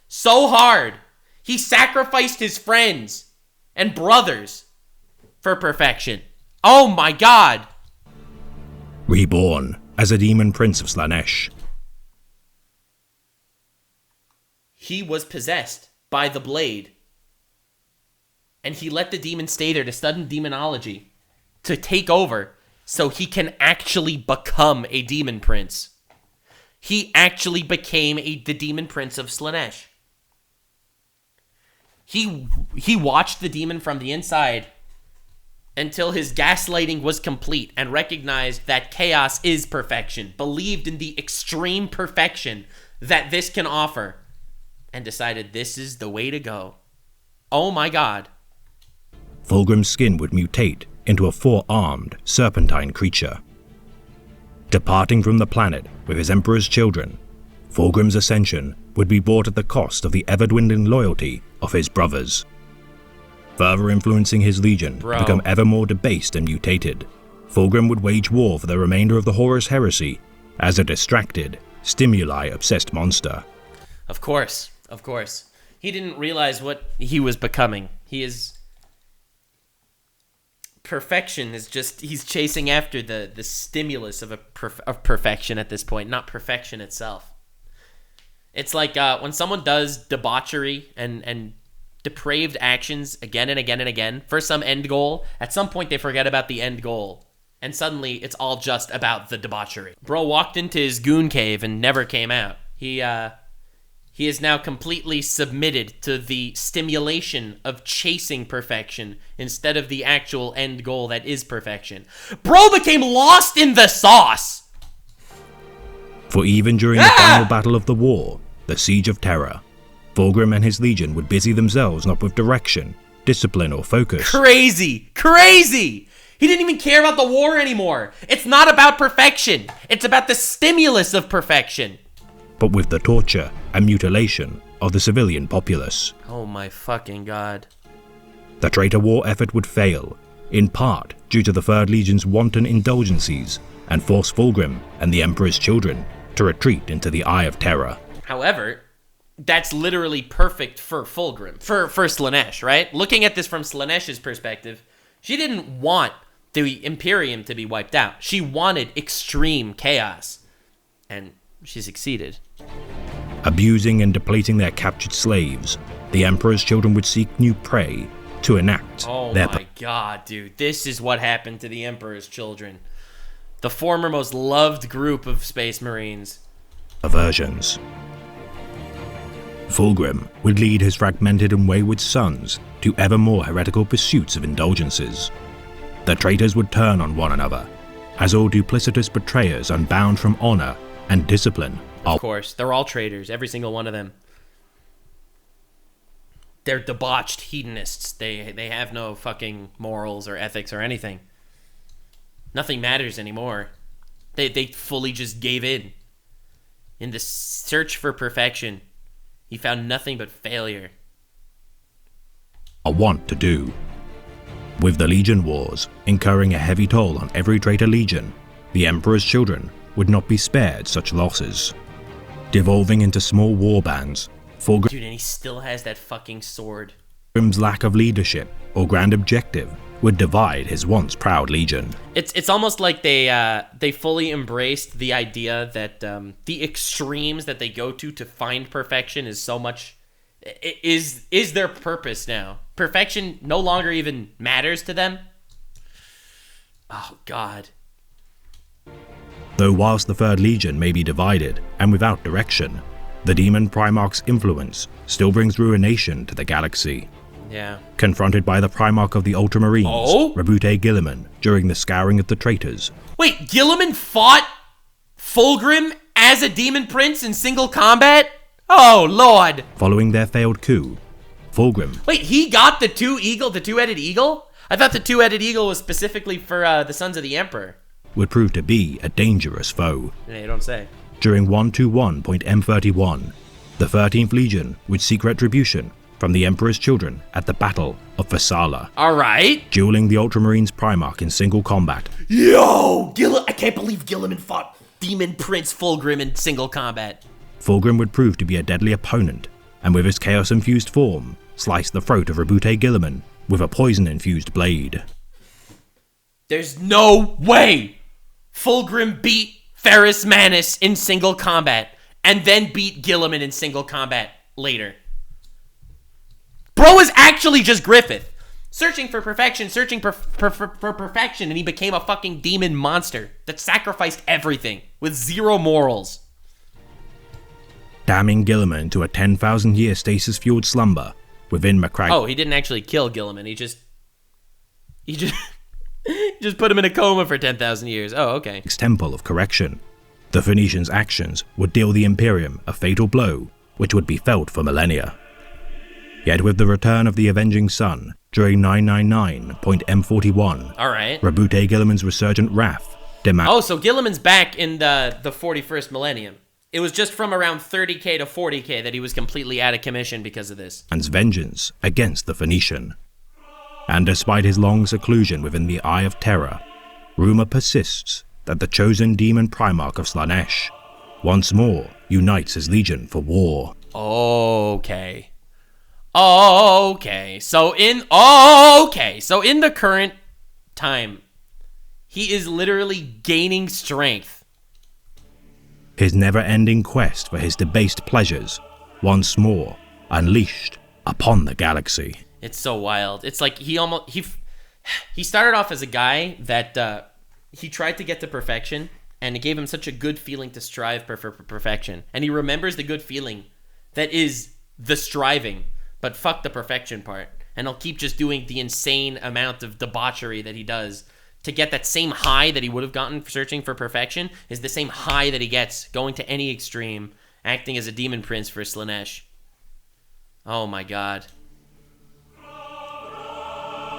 so hard. He sacrificed his friends and brothers for perfection. Oh my god. Reborn as a demon prince of Slaanesh. He was possessed by the blade. And he let the demon stay there to study demonology, to take over, so he can actually become a demon prince. He actually became the demon prince of Slaanesh. He watched the demon from the inside until his gaslighting was complete and recognized that chaos is perfection, believed in the extreme perfection that this can offer, and decided this is the way to go. Oh my god. Fulgrim's skin would mutate into a four-armed, serpentine creature. Departing from the planet with his Emperor's children, Fulgrim's ascension would be bought at the cost of the ever-dwindling loyalty of his brothers, further influencing his legion to become ever more debased and mutated. Fulgrim would wage war for the remainder of the Horus Heresy as a distracted, stimuli-obsessed monster. Of course. He didn't realize what he was becoming. Perfection is just, he's chasing after the stimulus of perfection at this point, not perfection itself. It's like when someone does debauchery and depraved actions again and again and again for some end goal, at some point they forget about the end goal, and suddenly it's all just about the debauchery. Bro walked into his goon cave and never came out. He is now completely submitted to the stimulation of chasing perfection instead of the actual end goal that is perfection. Bro became lost in the sauce! For even during the final battle of the war, the Siege of Terror, Fulgrim and his legion would busy themselves not with direction, discipline, or focus. Crazy! He didn't even care about the war anymore. It's not about perfection. It's about the stimulus of perfection. But with the torture and mutilation of the civilian populace. Oh my fucking god. The traitor war effort would fail, in part due to the Third Legion's wanton indulgences, and force Fulgrim and the Emperor's children to retreat into the Eye of Terror. However, that's literally perfect for Fulgrim, for Slaanesh, right? Looking at this from Slaanesh's perspective, she didn't want the Imperium to be wiped out. She wanted extreme chaos, and she succeeded. Abusing and depleting their captured slaves, the Emperor's children would seek new prey to enact their... Oh my god, dude. This is what happened to the Emperor's children. The former most loved group of Space Marines. Aversions. Fulgrim would lead his fragmented and wayward sons to ever more heretical pursuits of indulgences. The traitors would turn on one another, as all duplicitous betrayers unbound from honor and discipline. Of course, they're all traitors, every single one of them. They're debauched hedonists. They have no fucking morals or ethics or anything. Nothing matters anymore. They fully just gave in. In the search for perfection, he found nothing but failure. A want to do. With the Legion Wars incurring a heavy toll on every traitor legion, the Emperor's children would not be spared such losses. Devolving into small war bands, Fulgrim's Dude, and he still has that fucking sword. lack of leadership or grand objective would divide his once proud legion. It's almost like they fully embraced the idea that the extremes that they go to find perfection is so much is their purpose now. Perfection no longer even matters to them. Oh god. Though whilst the Third Legion may be divided and without direction, the Demon Primarch's influence still brings ruination to the galaxy. Yeah. Confronted by the Primarch of the Ultramarines, Rebute Guilliman, during the scouring of the traitors. Wait, Guilliman fought Fulgrim as a demon prince in single combat? Oh lord. Following their failed coup, Fulgrim... Wait, he got the two-headed eagle? I thought the two-headed eagle was specifically for the Sons of the Emperor. would prove to be a dangerous foe. Yeah, you don't say. During 121.M31, The 13th Legion would seek retribution from the Emperor's children at the Battle of Fassala. Alright. Dueling the Ultramarines Primarch in single combat. Yo! I can't believe Guilliman fought Demon Prince Fulgrim in single combat. Fulgrim would prove to be a deadly opponent, and with his chaos-infused form, slice the throat of Rabute Guilliman with a poison-infused blade. There's no way Fulgrim beat Ferrus Manus in single combat, and then beat Guilliman in single combat later. Bro is actually just Griffith. Searching for perfection, searching for perfection, and he became a fucking demon monster that sacrificed everything with zero morals. Damning Guilliman to a 10,000-year stasis-fueled slumber within Macragge. Oh, he didn't actually kill Guilliman. He just just put him in a coma for 10,000 years. Oh, okay. Temple of Correction. The Phoenicians' actions would deal the Imperium a fatal blow, which would be felt for millennia. Yet with the return of the Avenging Sun during 999.M41, Alright. Rabute Guilliman's resurgent wrath demanded. Oh, so Guilliman's back in the 41st millennium. It was just from around 30k to 40k that he was completely out of commission because of this. And vengeance against the Phoenician. And despite his long seclusion within the Eye of Terror, rumor persists that the chosen demon Primarch of Slaanesh once more unites his legion for war. Okay. So in the current time, he is literally gaining strength. His never-ending quest for his debased pleasures, once more unleashed upon the galaxy. It's so wild. It's like he started off as a guy that he tried to get to perfection, and it gave him such a good feeling to strive for perfection. And he remembers the good feeling that is the striving, but fuck the perfection part. And he'll keep just doing the insane amount of debauchery that he does to get that same high that he would have gotten for searching for perfection is the same high that he gets going to any extreme, acting as a demon prince for Slaanesh. Oh my god.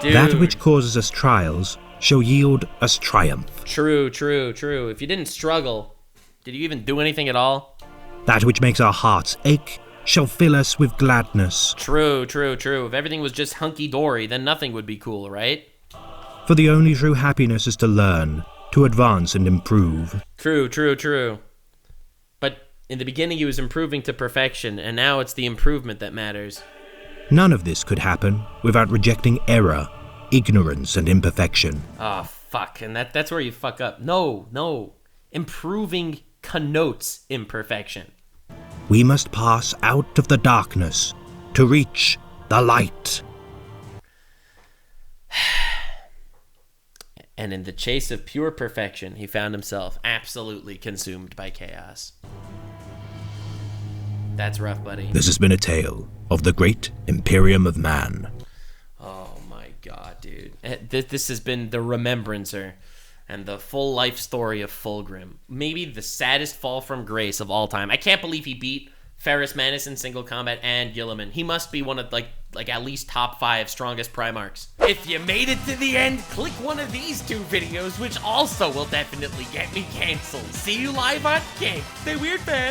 Dude. That which causes us trials shall yield us triumph. True. If you didn't struggle, did you even do anything at all? That which makes our hearts ache shall fill us with gladness. True. If everything was just hunky-dory, then nothing would be cool, right? For the only true happiness is to learn, to advance and improve. True. But in the beginning he was improving to perfection, and now it's the improvement that matters. None of this could happen without rejecting error, ignorance, and imperfection. Oh, fuck. And that's where you fuck up. No. Improving connotes imperfection. We must pass out of the darkness to reach the light. And in the chase of pure perfection, he found himself absolutely consumed by chaos. That's rough, buddy. This has been a tale of the great Imperium of Man. Oh my god, dude. This has been the Remembrancer and the full life story of Fulgrim. Maybe the saddest fall from grace of all time. I can't believe he beat Ferrus Manus in single combat and Guilliman. He must be one of like at least top 5 strongest Primarchs. If you made it to the end, click one of these 2 videos, which also will definitely get me canceled. See you live on King. Stay weird, fam.